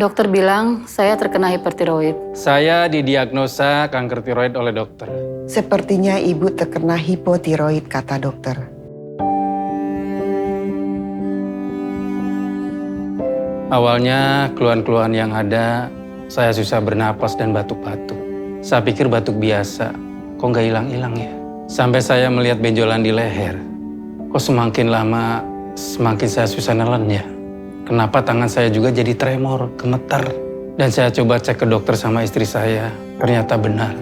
Dokter bilang saya terkena hipertiroid. Saya didiagnosa kanker tiroid oleh dokter. Sepertinya ibu terkena hipotiroid, kata dokter. Awalnya keluhan-keluhan yang ada, saya susah bernapas dan batuk-batuk. Saya pikir batuk biasa, kok nggak hilang-hilang ya? Sampai saya melihat benjolan di leher. Kok semakin lama, semakin saya susah nelen ya? Kenapa tangan saya juga jadi tremor, gemetar. Dan saya coba cek ke dokter sama istri saya, ternyata benar.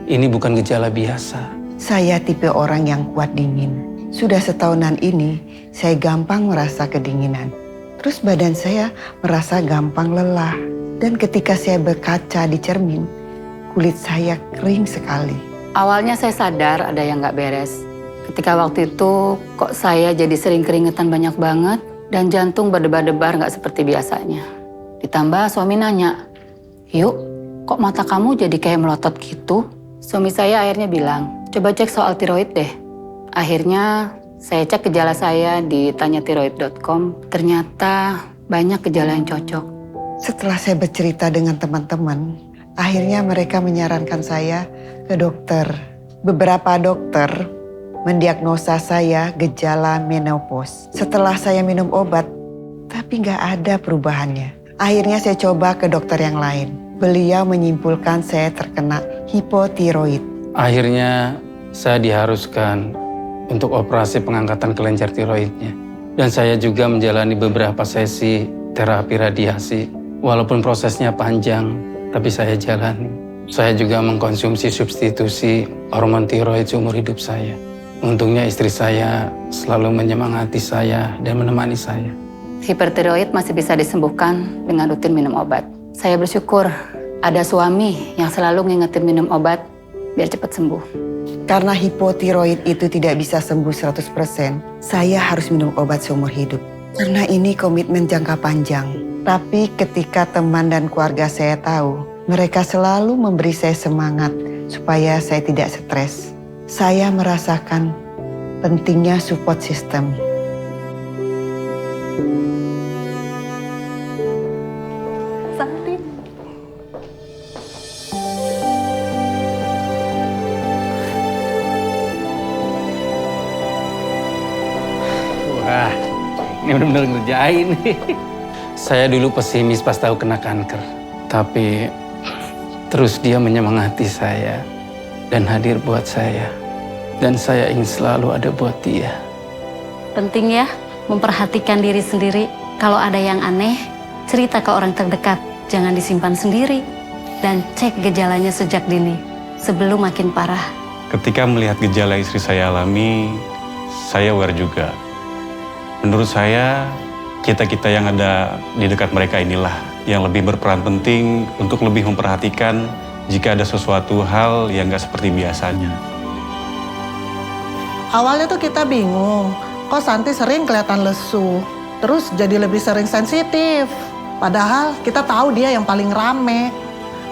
Ini bukan gejala biasa. Saya tipe orang yang kuat dingin. Sudah setahunan ini, saya gampang merasa kedinginan. Terus badan saya merasa gampang lelah. Dan ketika saya berkaca di cermin, kulit saya kering sekali. Awalnya saya sadar ada yang nggak beres. Ketika waktu itu kok saya jadi sering keringetan banyak banget dan jantung berdebar-debar nggak seperti biasanya. Ditambah suami nanya, "Yuk, kok mata kamu jadi kayak melotot gitu?" Suami saya akhirnya bilang, "Coba cek soal tiroid deh." Akhirnya saya cek gejala saya di tanyatiroid.com. Ternyata banyak gejala yang cocok. Setelah saya bercerita dengan teman-teman, akhirnya mereka menyarankan saya ke dokter. Beberapa dokter mendiagnosa saya gejala menopause. Setelah saya minum obat, tapi nggak ada perubahannya. Akhirnya saya coba ke dokter yang lain. Beliau menyimpulkan saya terkena hipotiroid. Akhirnya saya diharuskan untuk operasi pengangkatan kelenjar tiroidnya. Dan saya juga menjalani beberapa sesi terapi radiasi. Walaupun prosesnya panjang, tapi saya jalani. Saya juga mengkonsumsi substitusi hormon tiroid seumur hidup saya. Untungnya istri saya selalu menyemangati saya dan menemani saya. Hipertiroid masih bisa disembuhkan dengan rutin minum obat. Saya bersyukur ada suami yang selalu ngingetin minum obat biar cepat sembuh. Karena hipotiroid itu tidak bisa sembuh 100%, saya harus minum obat seumur hidup. Karena ini komitmen jangka panjang. Tapi ketika teman dan keluarga saya tahu, mereka selalu memberi saya semangat supaya saya tidak stres. Saya merasakan pentingnya support system. Santi. Wah, ini benar-benar ngerjain nih. Saya dulu pesimis pas tahu kena kanker. Tapi terus dia menyemangati saya dan hadir buat saya. Dan saya ingin selalu ada buat dia. Penting ya, memperhatikan diri sendiri. Kalau ada yang aneh, cerita ke orang terdekat. Jangan disimpan sendiri. Dan cek gejalanya sejak dini, sebelum makin parah. Ketika melihat gejala istri saya alami, saya aware juga. Menurut saya, kita-kita yang ada di dekat mereka inilah yang lebih berperan penting untuk lebih memperhatikan jika ada sesuatu hal yang nggak seperti biasanya. Awalnya tuh kita bingung, kok Santi sering kelihatan lesu, terus jadi lebih sering sensitif. Padahal kita tahu dia yang paling rame.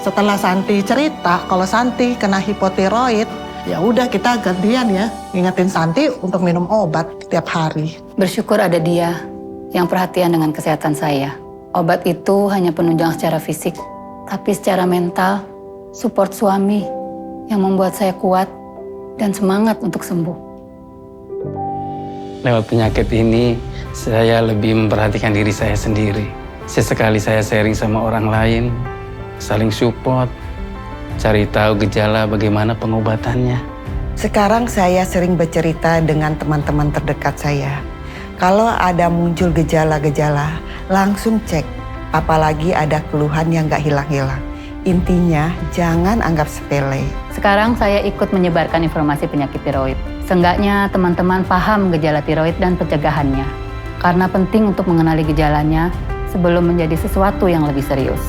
Setelah Santi cerita kalau Santi kena hipotiroid, ya udah kita gantian ya, ngingetin Santi untuk minum obat tiap hari. Bersyukur ada dia yang perhatian dengan kesehatan saya. Obat itu hanya penunjang secara fisik, tapi secara mental, support suami yang membuat saya kuat dan semangat untuk sembuh. Lewat penyakit ini, saya lebih memperhatikan diri saya sendiri. Sesekali saya sharing sama orang lain, saling support, cari tahu gejala bagaimana pengobatannya. Sekarang saya sering bercerita dengan teman-teman terdekat saya. Kalau ada muncul gejala-gejala, langsung cek. Apalagi ada keluhan yang gak hilang-hilang. Intinya, jangan anggap sepele. Sekarang saya ikut menyebarkan informasi penyakit tiroid. Seenggaknya teman-teman paham gejala tiroid dan pencegahannya. Karena penting untuk mengenali gejalanya sebelum menjadi sesuatu yang lebih serius.